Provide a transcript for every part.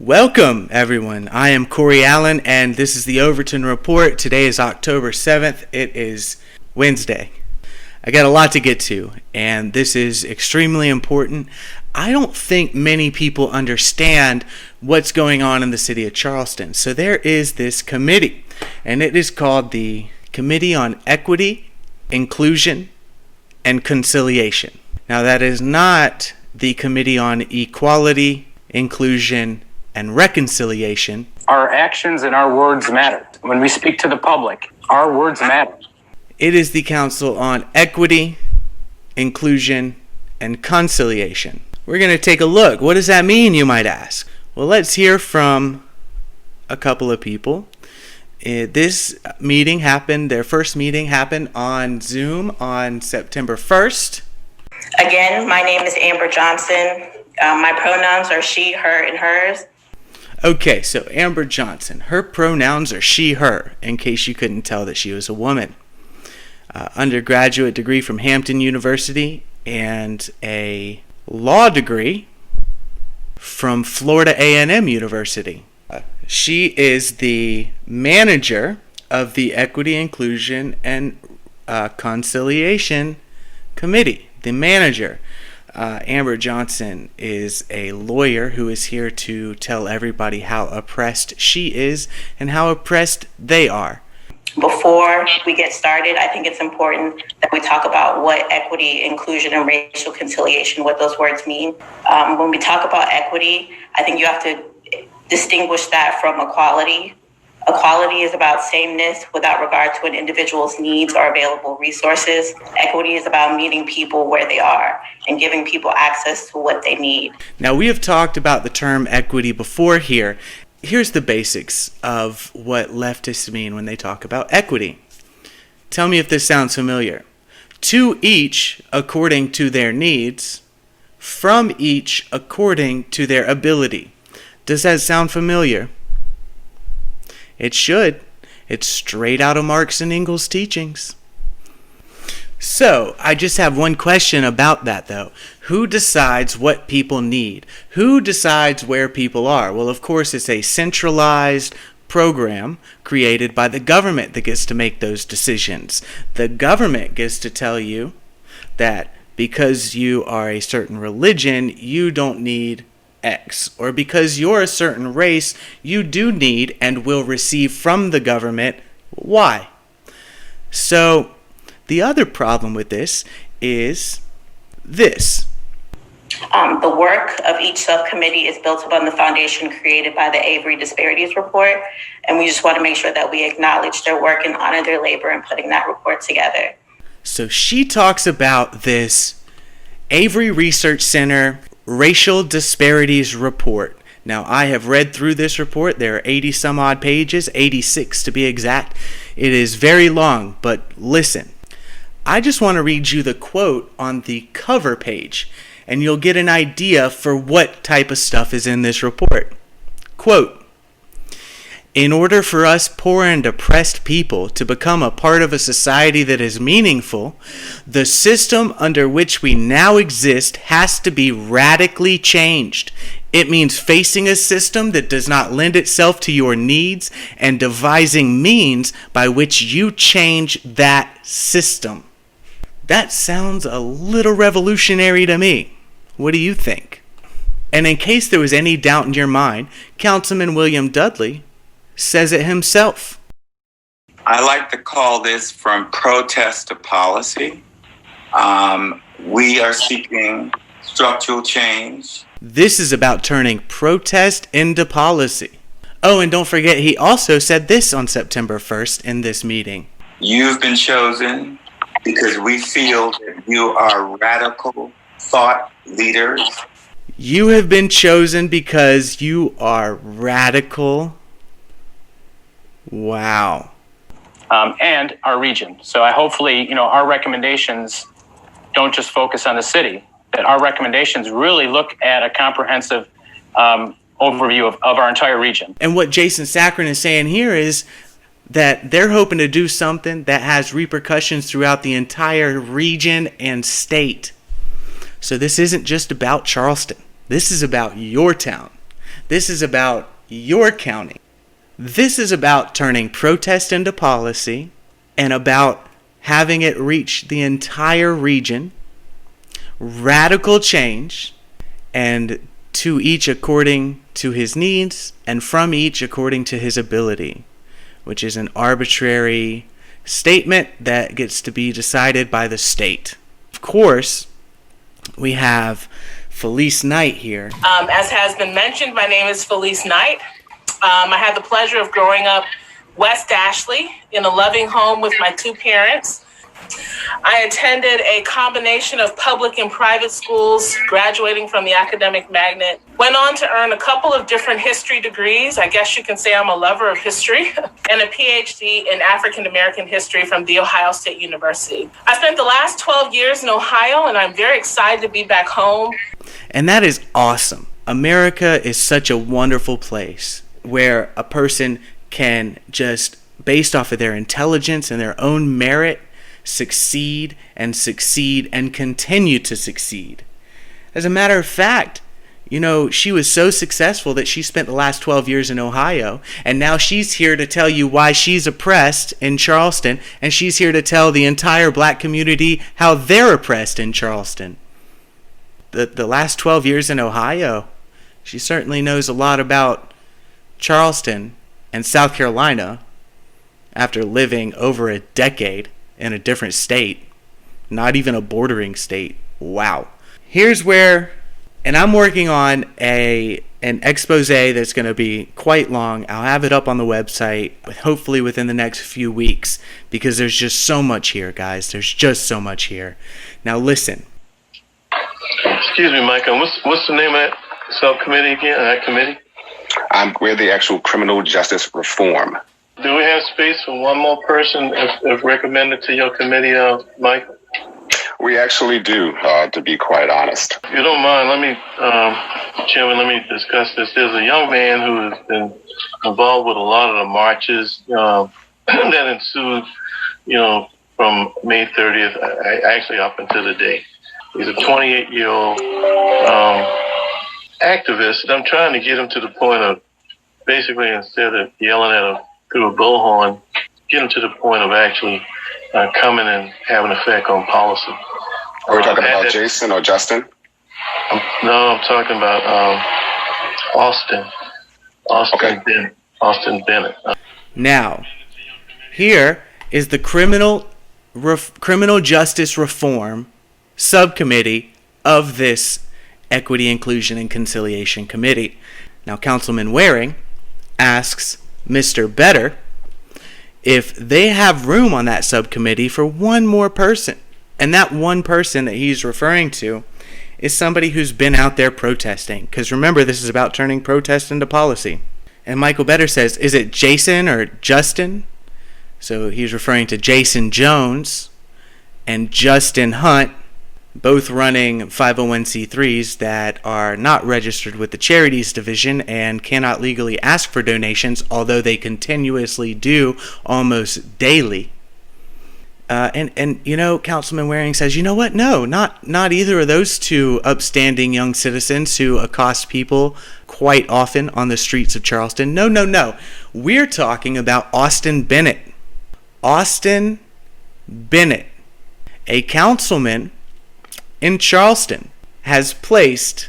Welcome, everyone. I am Corey Allen, and this is the Overton Report. Today is October 7th. It is Wednesday. I got a lot to get to, and this is extremely important. I don't think many people understand what's going on in the city of Charleston. So there is this committee, and it is called the Committee on Equity, Inclusion, and Conciliation. Now, that is not the Committee on Equality, Inclusion, and Reconciliation. Our actions and our words matter. When we speak to the public, our words matter. It is the Council on Equity, Inclusion, and Conciliation. We're going to take a look. What does that mean, you might ask? Well, let's hear from a couple of people. This meeting happened, their first meeting happened on Zoom on September 1st. Again, my name is Amber Johnson. My pronouns are she, her, and hers. Okay, so Amber Johnson, her pronouns are she, her, in case you couldn't tell that she was a woman. Undergraduate degree from Hampton University and a law degree from Florida A&M University. She is the manager of the Equity, Inclusion, and Conciliation Committee, the manager. Amber Johnson is a lawyer who is here to tell everybody how oppressed she is and how oppressed they are. Before we get started, I think it's important that we talk about what equity, inclusion, and racial conciliation, what those words mean. When we talk about equity, I think you have to distinguish that from equality. Equality is about sameness without regard to an individual's needs or available resources. Equity is about meeting people where they are and giving people access to what they need. Now, we have talked about the term equity before here. Here's the basics of what leftists mean when they talk about equity. Tell me if this sounds familiar. To each according to their needs, from each according to their ability. Does that sound familiar? It should. It's straight out of Marx and Engels' teachings. So, I just have one question about that, though. Who decides what people need? Who decides where people are? Well, of course, it's a centralized program created by the government that gets to make those decisions. The government gets to tell you that because you are a certain religion, you don't need X, or because you're a certain race, you do need and will receive from the government Y. So, the other problem with this is this. The work of each subcommittee is built upon the foundation created by the Avery Disparities Report, and we just want to make sure that we acknowledge their work and honor their labor in putting that report together. So she talks about this Avery Research Center Racial Disparities Report. Now, I have read through this report. There are 80 some odd pages, 86 to be exact. It is very long, but listen. I just want to read you the quote on the cover page, and you'll get an idea for what type of stuff is in this report. Quote, "In order for us poor and oppressed people to become a part of a society that is meaningful, the system under which we now exist has to be radically changed. It means facing a system that does not lend itself to your needs and devising means by which you change that system." That sounds a little revolutionary to me. What do you think? And in case there was any doubt in your mind, Councilman William Dudley says it himself. I like to call this from protest to policy. We are seeking structural change. This is about turning protest into policy. Oh, and don't forget, he also said this on September 1st in this meeting. You've been chosen because we feel that you are radical thought leaders. You have been chosen because you are radical. Wow. And our region. So hopefully, our recommendations don't just focus on the city, that our recommendations really look at a comprehensive overview of our entire region. And what Jason Saccharin is saying here is that they're hoping to do something that has repercussions throughout the entire region and state. So this isn't just about Charleston. This is about your town. This is about your county. This is about turning protest into policy and about having it reach the entire region, radical change, and to each according to his needs and from each according to his ability, which is an arbitrary statement that gets to be decided by the state. Of course, we have Felice Knight here. As has been mentioned, my name is Felice Knight. I had the pleasure of growing up West Ashley in a loving home with my two parents. I attended a combination of public and private schools, graduating from the academic magnet. Went on to earn a couple of different history degrees. I guess you can say I'm a lover of history. And a PhD in African American history from The Ohio State University. I spent the last 12 years in Ohio, and I'm very excited to be back home. And that is awesome. America is such a wonderful place where a person can just, based off of their intelligence and their own merit, succeed and continue to succeed. As a matter of fact, she was so successful that she spent the last 12 years in Ohio, and now she's here to tell you why she's oppressed in Charleston, and she's here to tell the entire black community how they're oppressed in Charleston. The last 12 years in Ohio, she certainly knows a lot about Charleston and South Carolina after living over a decade in a different state, not even a bordering state. Wow. Here's where, and I'm working on an expose that's going to be quite long. I'll have it up on the website, hopefully within the next few weeks, because there's just so much here, guys. There's just so much here. Now listen. Excuse me, Michael. What's the name of that subcommittee again? That committee? We're the actual criminal justice reform. Do we have space for one more person if recommended to your committee, Michael? We actually do, to be quite honest. If you don't mind, Chairman, let me discuss this. There's a young man who has been involved with a lot of the marches that ensued, from May 30th, actually up until the day. He's a 28-year-old activist, and I'm trying to get him to the point of basically, instead of yelling at him through a bullhorn, get him to the point of actually coming and having an effect on policy. Are we talking about Jason or Justin? No, I'm talking about Austin. Okay. Austin Bennett. Now, here is the criminal justice reform subcommittee of this Equity, Inclusion, and Conciliation Committee. Now, Councilman Waring asks Mr. Better if they have room on that subcommittee for one more person. And that one person that he's referring to is somebody who's been out there protesting. Because remember, this is about turning protest into policy. And Michael Better says, is it Jason or Justin? So he's referring to Jason Jones and Justin Hunt, both running 501c3s that are not registered with the Charities Division and cannot legally ask for donations, although they continuously do almost daily. Councilman Waring says, you know what? No, not either of those two upstanding young citizens who accost people quite often on the streets of Charleston. No. We're talking about Austin Bennett. Austin Bennett, a councilman in Charleston, has placed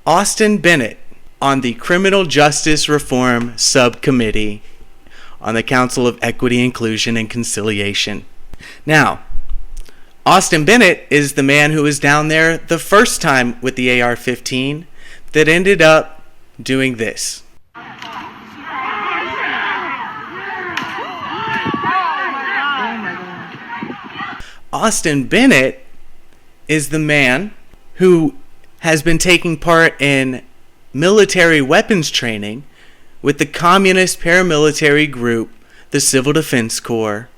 Austin Bennett on the Criminal Justice Reform Subcommittee on the Council of Equity, Inclusion, and Conciliation. Now, Austin Bennett is the man who was down there the first time with the AR-15 that ended up doing this. Austin Bennett is the man who has been taking part in military weapons training with the communist paramilitary group, the Civil Defense Corps,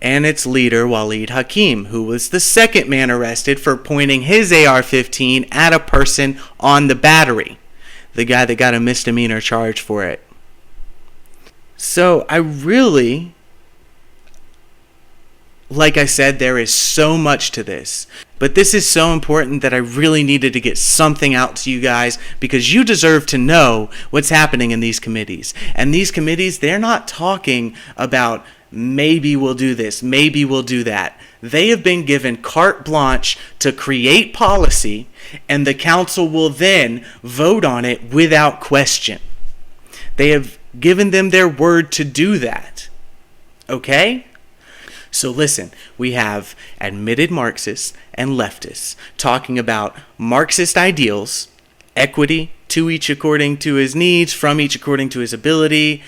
and its leader, Waleed Hakim, who was the second man arrested for pointing his AR-15 at a person on the battery, the guy that got a misdemeanor charge for it. So I really Like I said, there is so much to this. But this is so important that I really needed to get something out to you guys, because you deserve to know what's happening in these committees. And these committees, they're not talking about maybe we'll do this, maybe we'll do that. They have been given carte blanche to create policy, and the council will then vote on it without question. They have given them their word to do that. Okay? So listen, we have admitted Marxists and leftists talking about Marxist ideals, equity, to each according to his needs, from each according to his ability,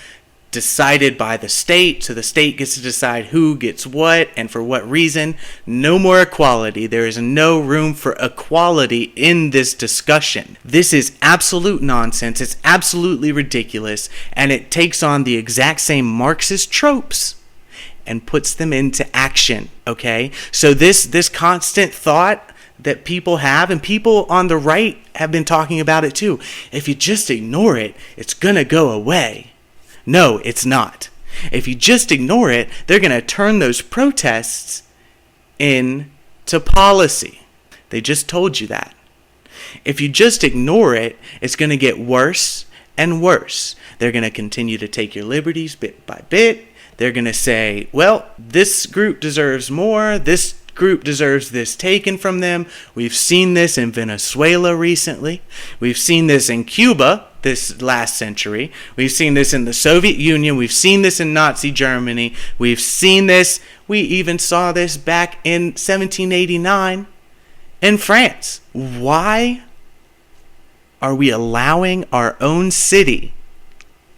decided by the state, so the state gets to decide who gets what and for what reason. No more equality. There is no room for equality in this discussion. This is absolute nonsense. It's absolutely ridiculous, and it takes on the exact same Marxist tropes and puts them into action, okay? So this constant thought that people have, and people on the right have been talking about it too, if you just ignore it, it's gonna go away. No, it's not. If you just ignore it, they're gonna turn those protests into policy. They just told you that. If you just ignore it, it's gonna get worse and worse. They're gonna continue to take your liberties bit by bit. They're going to say, well, this group deserves more. This group deserves this taken from them. We've seen this in Venezuela recently. We've seen this in Cuba this last century. We've seen this in the Soviet Union. We've seen this in Nazi Germany. We've seen this. We even saw this back in 1789 in France. Why are we allowing our own city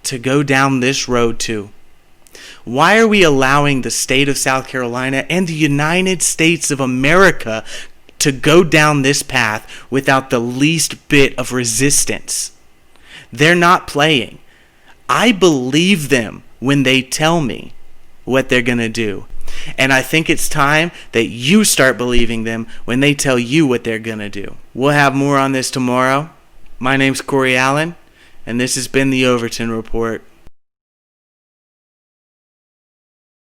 to go down this road too? Why are we allowing the state of South Carolina and the United States of America to go down this path without the least bit of resistance? They're not playing. I believe them when they tell me what they're going to do. And I think it's time that you start believing them when they tell you what they're going to do. We'll have more on this tomorrow. My name's Corey Allen, and this has been the Overton Report.